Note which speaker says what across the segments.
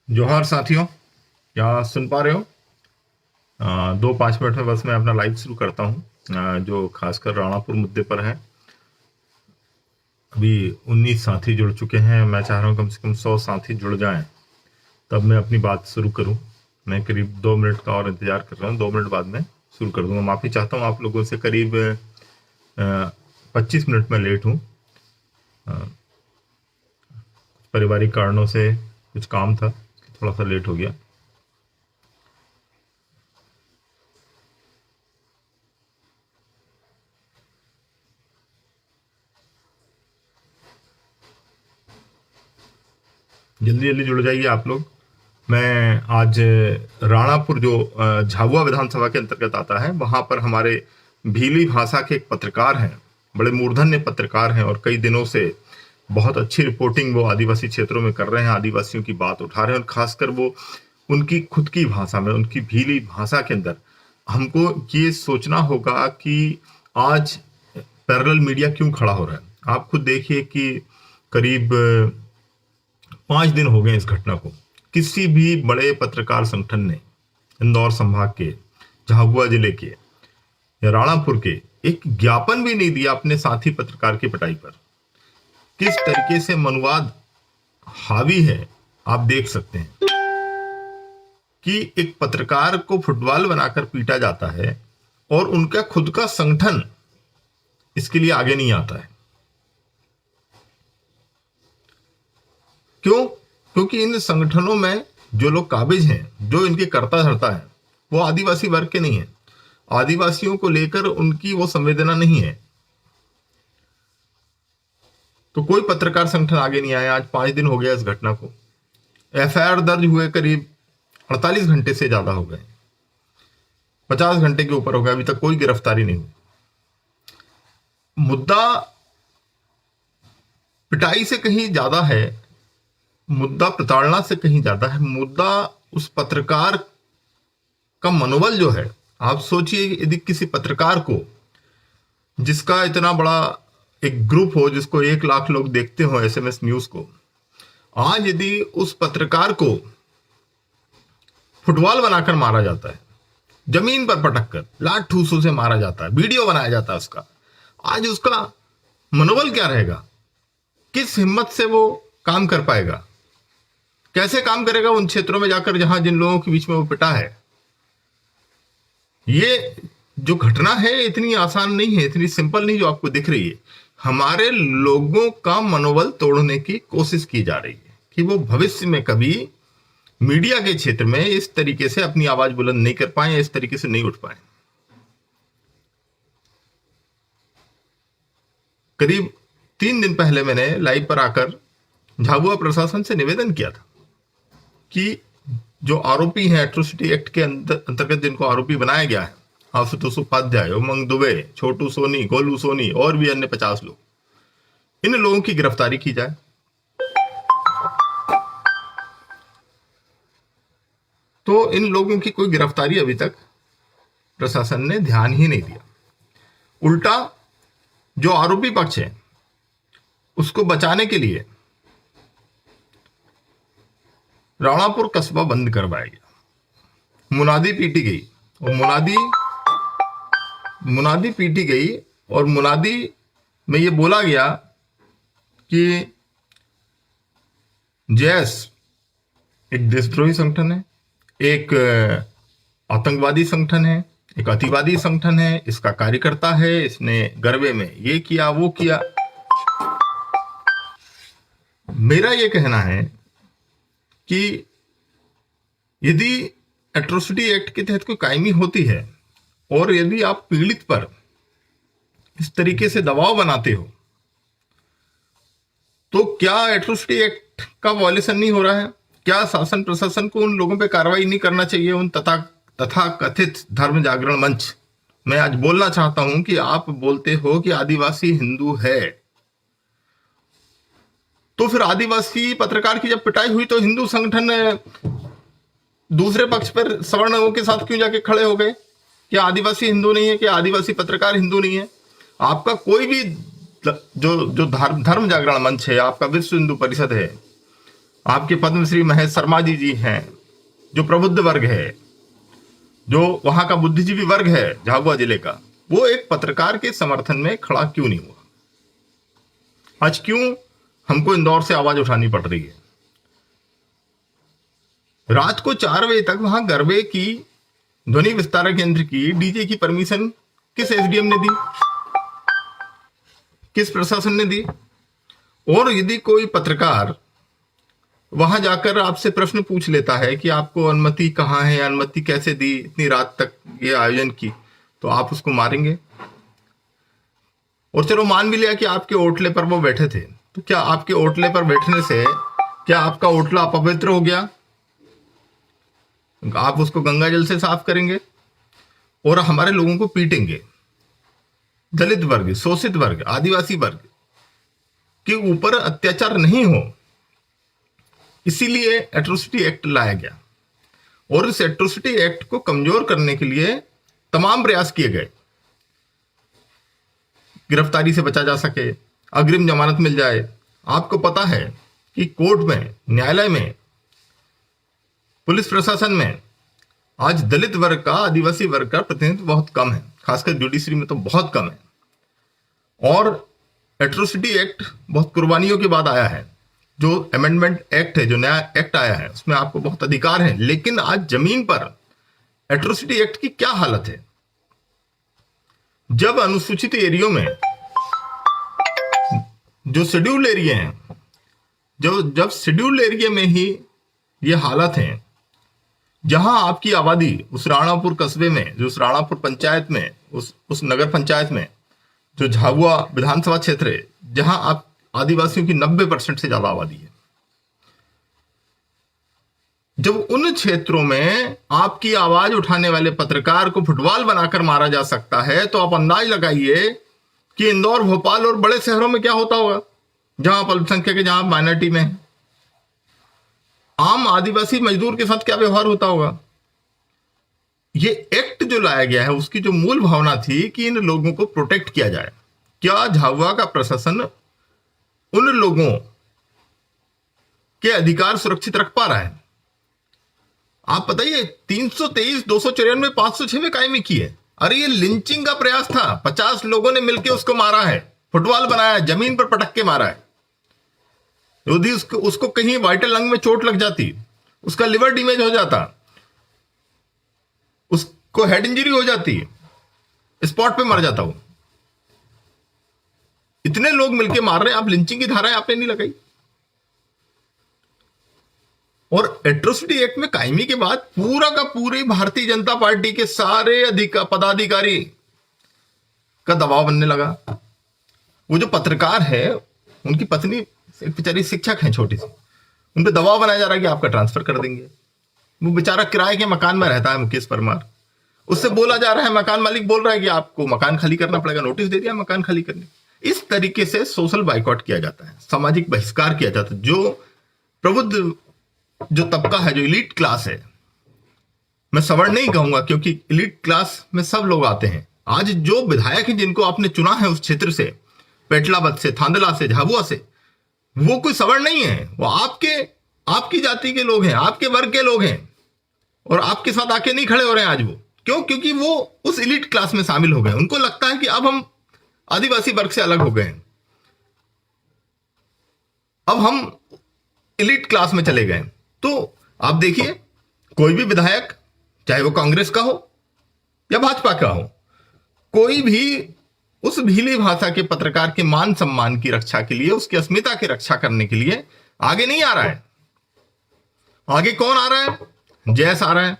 Speaker 1: जोहार साथियों, क्या सुन पा रहे हो? 2-5 मिनट में बस मैं अपना लाइव शुरू करता हूँ, जो खासकर राणापुर मुद्दे पर है। अभी 19 साथी जुड़ चुके हैं। मैं चाह रहा हूँ कम से कम 100 साथी जुड़ जाएं, तब मैं अपनी बात शुरू करूँ। मैं करीब 2 मिनट का और इंतजार कर रहा हूँ, 2 मिनट बाद मैं शुरू कर दूंगा। माफ़ी चाहता हूँ आप लोगों से, करीब 25 मिनट में लेट हूँ। पारिवारिक कारणों से कुछ काम था, थोड़ा सा लेट हो गया। जल्दी जल्दी जुड़ जाइए आप लोग। मैं आज राणापुर, जो झाबुआ विधानसभा के अंतर्गत आता है, वहां पर हमारे भीली भाषा के एक पत्रकार हैं, बड़े मूर्धन्य पत्रकार हैं, और कई दिनों से बहुत अच्छी रिपोर्टिंग वो आदिवासी क्षेत्रों में कर रहे हैं, आदिवासियों की बात उठा रहे हैं, और खासकर वो उनकी खुद की भाषा में, उनकी भीली भाषा के अंदर हमको ये सोचना होगा कि आज पैरेलल मीडिया क्यों खड़ा हो रहा है। आप खुद देखिए कि करीब 5 दिन हो गए इस घटना को। किसी भी बड़े पत्रकार संगठन ने इंदौर संभाग के, झाबुआ जिले के या राणापुर के एक ज्ञापन भी नहीं दिया अपने साथी पत्रकार की पिटाई पर। किस तरीके से मनुवाद हावी है आप देख सकते हैं कि एक पत्रकार को फुटबॉल बनाकर पीटा जाता है और उनका खुद का संगठन इसके लिए आगे नहीं आता है। क्यों? क्योंकि इन संगठनों में जो लोग काबिज हैं, जो इनके कर्ता धर्ता है, वो आदिवासी वर्ग के नहीं है। आदिवासियों को लेकर उनकी वो संवेदना नहीं है। तो कोई पत्रकार संगठन आगे नहीं आया। आज 5 दिन हो गया इस घटना को। एफआईआर दर्ज हुए करीब 48 घंटे से ज्यादा हो गए, 50 घंटे के ऊपर हो गया, अभी तक कोई गिरफ्तारी नहीं हुई। मुद्दा पिटाई से कहीं ज्यादा है, मुद्दा प्रताड़ना से कहीं ज्यादा है। मुद्दा उस पत्रकार का मनोबल जो है। आप सोचिए, यदि किसी पत्रकार को, जिसका इतना बड़ा एक ग्रुप हो, जिसको 1 लाख लोग देखते हो एसएमएस न्यूज को, आज यदि उस पत्रकार को फुटबॉल बनाकर मारा जाता है, जमीन पर पटक कर लाठ ठूसों से मारा जाता है, वीडियो बनाया जाता है उसका, आज उसका मनोबल क्या रहेगा? किस हिम्मत से वो काम कर पाएगा? कैसे काम करेगा उन क्षेत्रों में जाकर जहां जिन लोगों के बीच में वो पिटा है? ये जो घटना है इतनी आसान नहीं है, इतनी सिंपल नहीं जो आपको दिख रही है। हमारे लोगों का मनोबल तोड़ने की कोशिश की जा रही है कि वो भविष्य में कभी मीडिया के क्षेत्र में इस तरीके से अपनी आवाज बुलंद नहीं कर पाए, इस तरीके से नहीं उठ पाए। करीब 3 दिन पहले मैंने लाइव पर आकर झाबुआ प्रशासन से निवेदन किया था कि जो आरोपी हैं एट्रोसिटी एक्ट के अंतर्गत, जिनको आरोपी बनाया गया है, आशुतोष उपाध्याय, उमंग दुबे, छोटू सोनी, गोलू सोनी और भी अन्य 50 लोग, इन लोगों की गिरफ्तारी की जाए। तो इन लोगों की कोई गिरफ्तारी अभी तक प्रशासन ने ध्यान ही नहीं दिया। उल्टा जो आरोपी पक्ष है उसको बचाने के लिए राणापुर कस्बा बंद करवाया गया, मुनादी पीटी गई, और मुनादी पीटी गई, और मुनादी में ये बोला गया कि जैस एक देशद्रोही संगठन है, एक आतंकवादी संगठन है, एक अतिवादी संगठन है, इसका कार्यकर्ता है, इसने गरबे में ये किया वो किया। मेरा ये कहना है कि यदि एट्रोसिटी एक्ट के तहत कोई कायमी होती है और यदि आप पीड़ित पर इस तरीके से दबाव बनाते हो, तो क्या एट्रोसिटी एक्ट का वॉयलेशन नहीं हो रहा है? क्या शासन प्रशासन को उन लोगों पे कार्रवाई नहीं करना चाहिए? उन तथा कथित धर्म जागरण मंच, मैं आज बोलना चाहता हूं कि आप बोलते हो कि आदिवासी हिंदू है, तो फिर आदिवासी पत्रकार की जब पिटाई हुई तो हिंदू संगठन दूसरे पक्ष पर सवर्णों के साथ क्यों जाके खड़े हो गए? क्या आदिवासी हिंदू नहीं है? क्या आदिवासी पत्रकार हिंदू नहीं है? आपका कोई भी जो जो धर्म जागरण मंच है, आपका विश्व हिंदू परिषद है, आपके पद्मश्री महेश शर्मा जी हैं, जो प्रबुद्ध वर्ग है, जो वहां का बुद्धिजीवी वर्ग है झाबुआ जिले का, वो एक पत्रकार के समर्थन में खड़ा क्यों नहीं हुआ? आज क्यों हमको इंदौर से आवाज उठानी पड़ रही है? रात को 4 बजे तक वहां गरबे की ध्वनि विस्तारक यंत्र की डीजे की परमिशन किस एसडीएम ने दी, किस प्रशासन ने दी? और यदि कोई पत्रकार वहां जाकर आपसे प्रश्न पूछ लेता है कि आपको अनुमति कहाँ है, अनुमति कैसे दी इतनी रात तक ये आयोजन की, तो आप उसको मारेंगे? और चलो मान भी लिया कि आपके ओटले पर वो बैठे थे, तो क्या आपके ओटले पर बैठने से क्या आपका ओटला अपवित्र हो गया? आप उसको गंगा जल से साफ करेंगे और हमारे लोगों को पीटेंगे। दलित वर्ग, शोषित वर्ग, आदिवासी वर्ग के ऊपर अत्याचार नहीं हो, इसीलिए एट्रोसिटी एक्ट लाया गया। और इस एट्रोसिटी एक्ट को कमजोर करने के लिए तमाम प्रयास किए गए। गिरफ्तारी से बचा जा सके, अग्रिम जमानत मिल जाए। आपको पता है कि कोर्ट में, न्यायालय में, पुलिस प्रशासन में आज दलित वर्ग का, आदिवासी वर्ग का प्रतिनिधित्व बहुत कम है, खासकर जुडिशरी में तो बहुत कम है। और एट्रोसिटी एक्ट बहुत कुर्बानियों के बाद आया है। जो अमेंडमेंट एक्ट है, जो नया एक्ट आया है, उसमें आपको बहुत अधिकार है, लेकिन आज जमीन पर एट्रोसिटी एक्ट की क्या हालत है? जब अनुसूचित एरियो में, जो शेड्यूल एरिया हैं, जब शेड्यूल एरिया में ही ये हालत है, जहां आपकी आबादी उस राणापुर कस्बे में, जो उस राणापुर पंचायत में, उस नगर पंचायत में, जो झाबुआ विधानसभा क्षेत्र है, जहां आप आदिवासियों की 90% से ज्यादा आबादी है, जब उन क्षेत्रों में आपकी आवाज उठाने वाले पत्रकार को फुटबॉल बनाकर मारा जा सकता है, तो आप अंदाज लगाइए कि इंदौर, भोपाल और बड़े शहरों में क्या होता होगा, जहां आप अल्पसंख्यक है, जहां आप माइनॉरिटी में है। आम आदिवासी मजदूर के साथ क्या व्यवहार होता होगा? ये एक्ट जो लाया गया है, उसकी जो मूल भावना थी कि इन लोगों को प्रोटेक्ट किया जाए। क्या झाबुआ का प्रशासन उन लोगों के अधिकार सुरक्षित रख पा रहा है? आप बताइए, 323, 294, 506 में कायमी की है। अरे ये लिंचिंग का प्रयास था, 50 लोगों ने मिलकर उसको मारा है, फुटबॉल बनाया, जमीन पर पटक के मारा है। यदि उसको कहीं वाइटल लंग में चोट लग जाती, उसका लिवर डैमेज हो जाता, उसको हेड इंजरी हो जाती, स्पॉट पे मर जाता वो। इतने लोग मिलके मार रहे हैं, आप लिंचिंग की धाराएं आपने नहीं लगाई। और एट्रोसिटी एक्ट में कायमी के बाद पूरा का पूरी भारतीय जनता पार्टी के सारे पदाधिकारी का दबाव बनने लगा। वो जो पत्रकार है, उनकी पत्नी एक बेचारी शिक्षक है छोटी सी, उन पर दबाव बनाया जा रहा है कि आपका ट्रांसफर कर देंगे। वो बेचारा किराए के मकान में रहता है, मुकेश परमार। उससे बोला जा रहा है, मकान मालिक बोल रहा है कि आपको मकान खाली करना पड़ेगा, नोटिस दे दिया मकान खाली करने। इस तरीके से सोशल बाइकआउट किया जाता है, सामाजिक बहिष्कार किया जाता है। जो प्रबुद्ध जो तबका है, जो इलीट क्लास है, मैं सवर्ण नहीं कहूंगा क्योंकि इलीट क्लास में सब लोग आते हैं। आज जो विधायक हैं जिनको आपने चुना है उस क्षेत्र से, पेटलाबद से, थांदला से, झाबुआ से, वो कोई सवर्ण नहीं है, वो आपकी जाति के लोग हैं, आपके वर्ग के लोग हैं, और आपके साथ आके नहीं खड़े हो रहे हैं आज वो। क्यों? क्योंकि वो उस इलीट क्लास में शामिल हो गए। उनको लगता है कि अब हम आदिवासी वर्ग से अलग हो गए हैं, अब हम इलीट क्लास में चले गए। तो आप देखिए, कोई भी विधायक, चाहे वो कांग्रेस का हो या भाजपा का हो, कोई भी उस भीली भाषा के पत्रकार के मान सम्मान की रक्षा के लिए, उसकी अस्मिता की रक्षा करने के लिए आगे नहीं आ रहा है। आगे कौन आ रहा है? जैस आ रहा है।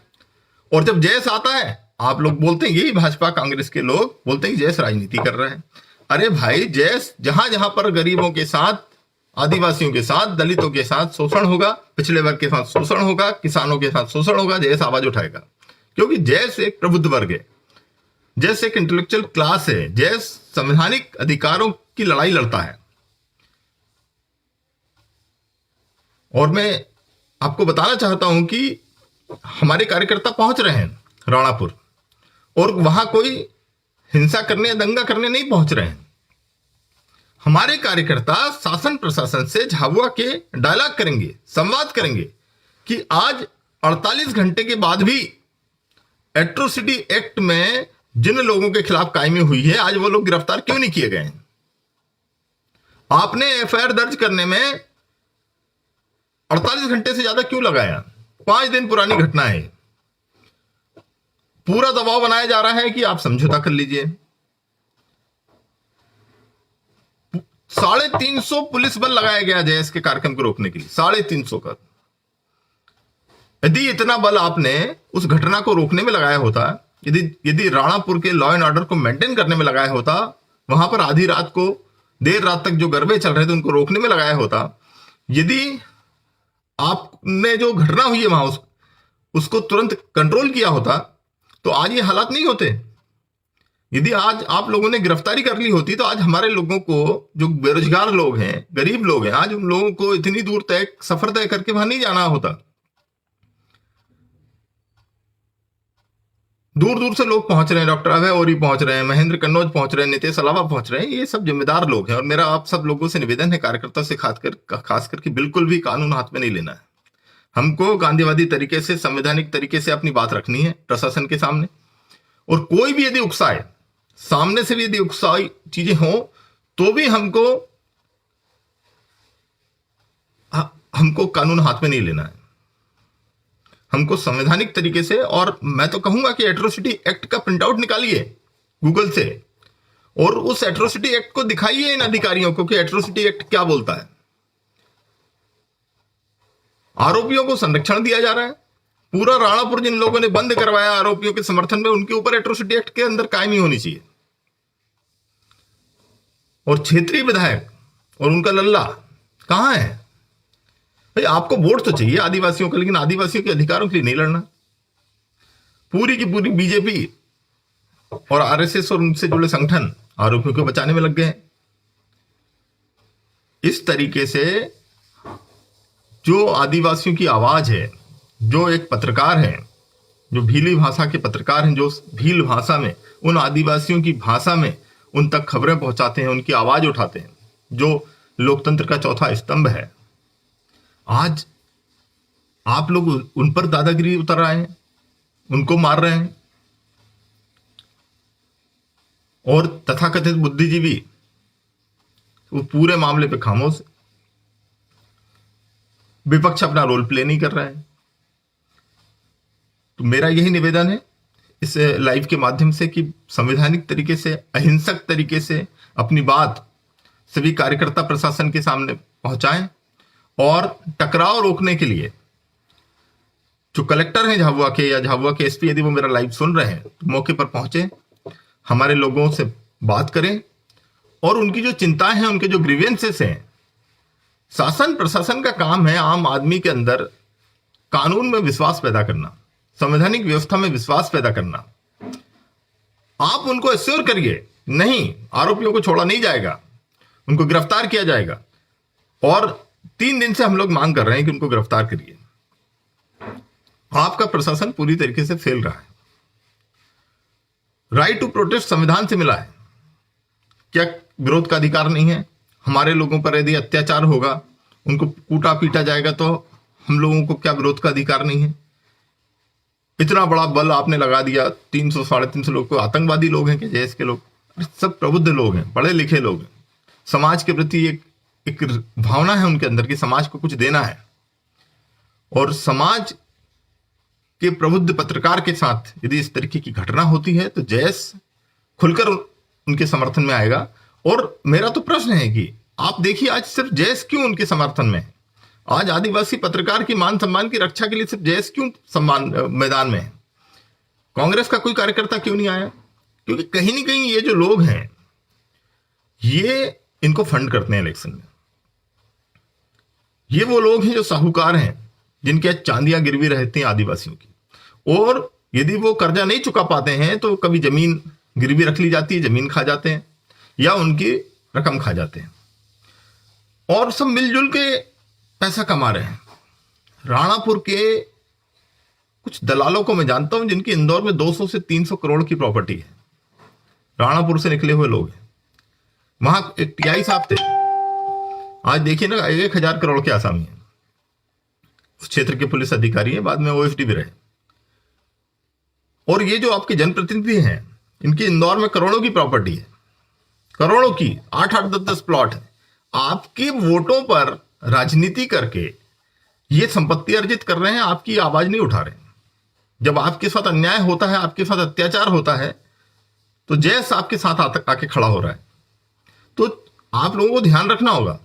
Speaker 1: और जब जैस आता है, आप लोग बोलते हैं, यही भाजपा कांग्रेस के लोग बोलते हैं कि जैस राजनीति कर रहा है। अरे भाई, जैस जहां जहां पर गरीबों के साथ, आदिवासियों के साथ, दलितों के साथ शोषण होगा, पिछड़े वर्ग के साथ शोषण होगा, किसानों के साथ शोषण होगा, जैस आवाज उठाएगा। क्योंकि जैस एक प्रबुद्ध वर्ग है, जैस एक इंटेलेक्चुअल क्लास है, जैस संवैधानिक अधिकारों की लड़ाई लड़ता है। और मैं आपको बताना चाहता हूं कि हमारे कार्यकर्ता पहुंच रहे हैं राणापुर, और वहां कोई हिंसा करने, दंगा करने नहीं पहुंच रहे हैं। हमारे कार्यकर्ता शासन प्रशासन से झाबुआ के डायलॉग करेंगे, संवाद करेंगे कि आज 48 घंटे के बाद भी एट्रोसिटी एक्ट में जिन लोगों के खिलाफ कायमी हुई है, आज वो लोग गिरफ्तार क्यों नहीं किए गए हैं? आपने एफआईआर दर्ज करने में 48 घंटे से ज्यादा क्यों लगाया? 5 दिन पुरानी घटना है। पूरा दबाव बनाया जा रहा है कि आप समझौता कर लीजिए। 350 पुलिस बल लगाया गया जयस के कार्यक्रम को रोकने के लिए, 350 का। यदि इतना बल आपने उस घटना को रोकने में लगाया होता, यदि राणापुर के लॉ एंड ऑर्डर को मेंटेन करने में लगाया होता, वहां पर आधी रात को देर रात तक जो गरबे चल रहे थे उनको रोकने में लगाया होता, यदि आपने जो घटना हुई है वहां उसको तुरंत कंट्रोल किया होता, तो आज ये हालात नहीं होते। यदि आज आप लोगों ने गिरफ्तारी कर ली होती तो आज हमारे लोगों को, जो बेरोजगार लोग हैं, गरीब लोग हैं, आज उन लोगों को इतनी दूर तक सफर तय करके वहां नहीं जाना होता। दूर दूर से लोग पहुंच रहे हैं, डॉक्टर अभय ओरी पहुंच रहे हैं, महेंद्र कन्नौज पहुंच रहे हैं, नितेश अलावा पहुंच रहे हैं। ये सब जिम्मेदार लोग हैं और मेरा आप सब लोगों से निवेदन है, कार्यकर्ता से खास करके बिल्कुल भी कानून हाथ में नहीं लेना है। हमको गांधीवादी तरीके से, संवैधानिक तरीके से अपनी बात रखनी है प्रशासन के सामने। और कोई भी यदि उकसाए, सामने से भी यदि उकसाई चीजें हो, तो भी हमको कानून हाथ में नहीं लेना है। हमको संवैधानिक तरीके से, और मैं तो कहूंगा कि एट्रोसिटी एक्ट का प्रिंट आउट निकालिए गूगल से और उस एट्रोसिटी एक्ट को दिखाइए इन अधिकारियों को कि एट्रोसिटी एक्ट क्या बोलता है। आरोपियों को संरक्षण दिया जा रहा है। पूरा राणापुर जिन लोगों ने बंद करवाया आरोपियों के समर्थन में, उनके ऊपर एट्रोसिटी एक्ट के अंदर कायमी होनी चाहिए। और क्षेत्रीय विधायक और उनका लल्ला कहां है भाई? आपको वोट तो चाहिए आदिवासियों का, लेकिन आदिवासियों के अधिकारों के लिए नहीं लड़ना। पूरी की पूरी बीजेपी और आरएसएस और उनसे जुड़े संगठन आरोपियों को बचाने में लग गए। इस तरीके से जो आदिवासियों की आवाज है, जो एक पत्रकार है, जो भीली भाषा के पत्रकार हैं, जो भील भाषा में, उन आदिवासियों की भाषा में उन तक खबरें पहुंचाते हैं, उनकी आवाज उठाते हैं, जो लोकतंत्र का चौथा स्तंभ है, आज आप लोग उन पर दादागिरी उतर रहे हैं, उनको मार रहे हैं। और तथाकथित बुद्धिजीवी वो पूरे मामले पे खामोश। विपक्ष अपना रोल प्ले नहीं कर रहा है। तो मेरा यही निवेदन है इस लाइव के माध्यम से कि संवैधानिक तरीके से, अहिंसक तरीके से अपनी बात सभी कार्यकर्ता प्रशासन के सामने पहुंचाएं और टकराव रोकने के लिए जो कलेक्टर हैं झाबुआ के या झाबुआ के एसपी, यदि वो मेरा लाइव सुन रहे हैं तो मौके पर पहुंचे, हमारे लोगों से बात करें और उनकी जो चिंताएं हैं, उनके जो ग्रीवेंसेस हैं। शासन प्रशासन का काम है आम आदमी के अंदर कानून में विश्वास पैदा करना, संवैधानिक व्यवस्था में विश्वास पैदा करना। आप उनको एश्योर करिए, नहीं, आरोपियों को छोड़ा नहीं जाएगा, उनको गिरफ्तार किया जाएगा। और 3 दिन से हम लोग मांग कर रहे हैं कि उनको गिरफ्तार करिए। आपका प्रशासन पूरी तरीके से फेल रहा है। राइट टू प्रोटेस्ट संविधान से मिला है, क्या विरोध का अधिकार नहीं है? हमारे लोगों पर यदि अत्याचार होगा, उनको कूटा पीटा जाएगा, तो हम लोगों को क्या विरोध का अधिकार नहीं है? इतना बड़ा बल आपने लगा दिया, 300 साढ़े 300 लोग को आतंकवादी लोग हैं कि जैस के लोग? सब प्रबुद्ध लोग हैं, पढ़े लिखे लोग हैं, समाज के प्रति एक भावना है उनके अंदर कि समाज को कुछ देना है। और समाज के प्रबुद्ध पत्रकार के साथ यदि इस तरीके की घटना होती है तो जैस खुलकर उनके समर्थन में आएगा। और मेरा तो प्रश्न है कि आप देखिए, आज सिर्फ जैस क्यों उनके समर्थन में है? आज आदिवासी पत्रकार की मान सम्मान की रक्षा के लिए सिर्फ जैस क्यों सम्मान मैदान में है? कांग्रेस का कोई कार्यकर्ता क्यों नहीं आया? क्योंकि कहीं ना कहीं ये जो लोग हैं, ये इनको फंड करते हैं इलेक्शन में। ये वो लोग हैं जो साहूकार हैं, जिनके चांदियां गिरवी रहती हैं आदिवासियों की, और यदि वो कर्जा नहीं चुका पाते हैं तो कभी जमीन गिरवी रख ली जाती है, जमीन खा जाते हैं या उनकी रकम खा जाते हैं, और सब मिलजुल के पैसा कमा रहे हैं। राणापुर के कुछ दलालों को मैं जानता हूं जिनकी इंदौर में 200 से 300 करोड़ की प्रॉपर्टी है, राणापुर से निकले हुए लोग हैं। वहां एक टीआई साहब थे, आज देखिए ना 1,000 करोड़ के आसामी है। उस क्षेत्र के पुलिस अधिकारी हैं, बाद में ओएसडी भी रहे। और ये जो आपके जनप्रतिनिधि हैं, इनकी इंदौर में करोड़ों की प्रॉपर्टी है, करोड़ों की, 8-8, 10-10 प्लॉट है। आपके वोटों पर राजनीति करके ये संपत्ति अर्जित कर रहे हैं, आपकी आवाज नहीं उठा रहे। जब आपके साथ अन्याय होता है, आपके साथ अत्याचार होता है, तो जैस आपके साथ आके खड़ा हो रहा है। तो आप लोगों को ध्यान रखना होगा।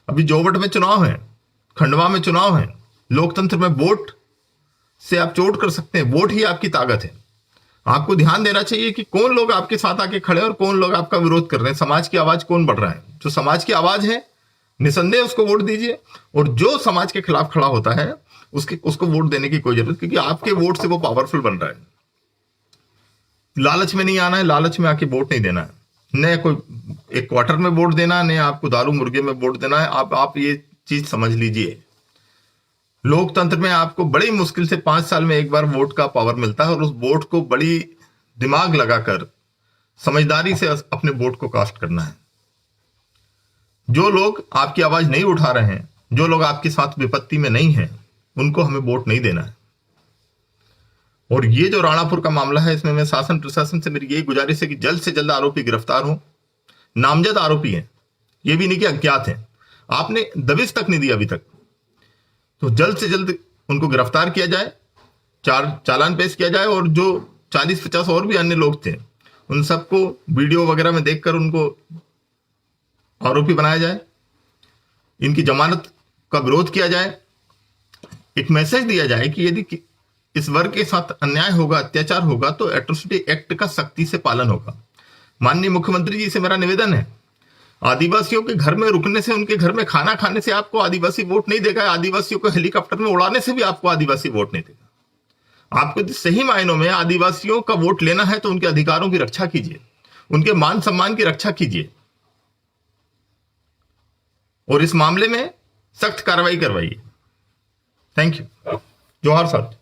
Speaker 1: अभी जोवट में चुनाव है, खंडवा में चुनाव है। लोकतंत्र में वोट से आप चोट कर सकते हैं, वोट ही आपकी ताकत है। आपको ध्यान देना चाहिए कि कौन लोग आपके साथ आके खड़े हैं और कौन लोग आपका विरोध कर रहे हैं। समाज की आवाज कौन बढ़ रहा है। जो समाज की आवाज है, निसंदेह उसको वोट दीजिए, और जो समाज के खिलाफ खड़ा होता है उसको वोट देने की कोई जरूरत, क्योंकि आपके वोट से वो पावरफुल बन रहा है। लालच में नहीं आना है, लालच में आके वोट नहीं देना है, न कोई एक क्वार्टर में वोट देना, न आपको दारू मुर्गे में वोट देना है। आप ये चीज समझ लीजिए। लोकतंत्र में आपको बड़ी मुश्किल से 5 साल में एक बार वोट का पावर मिलता है, और उस वोट को बड़ी दिमाग लगाकर समझदारी से अपने वोट को कास्ट करना है। जो लोग आपकी आवाज नहीं उठा रहे हैं, जो लोग आपके साथ विपत्ति में नहीं हैं, उनको हमें वोट नहीं देना है। और ये जो राणापुर का मामला है, इसमें मैं शासन प्रशासन से मेरी यही गुजारिश है कि जल्द से जल्द आरोपी गिरफ्तार हो। नामजद आरोपी हैं, ये भी नहीं कि अज्ञात हैं। आपने दबिश तक नहीं दी अभी तक, तो जल्द से जल्द उनको गिरफ्तार किया जाए, चालान पेश किया जाए, और जो 40-50 और भी अन्य लोग थे, उन सबको वीडियो वगैरह में देखकर उनको आरोपी बनाया जाए, इनकी जमानत का विरोध किया जाए। एक मैसेज दिया जाए कि यदि इस वर्ग के साथ अन्याय होगा, अत्याचार होगा, तो एट्रोसिटी एक्ट का सख्ती से पालन होगा। माननीय मुख्यमंत्री जी से मेरा निवेदन है, आदिवासियों के घर में रुकने से, उनके घर में खाना खाने से आपको आदिवासी वोट नहीं देगा। आदिवासियों को हेलीकॉप्टर में उड़ाने से भी आपको आदिवासी वोट नहीं देगा। आपको सही मायनों में आदिवासियों का वोट लेना है तो उनके अधिकारों की रक्षा कीजिए, उनके मान सम्मान की रक्षा कीजिए, और इस मामले में सख्त कार्रवाई करवाइए। Thank you. जोहार साहब।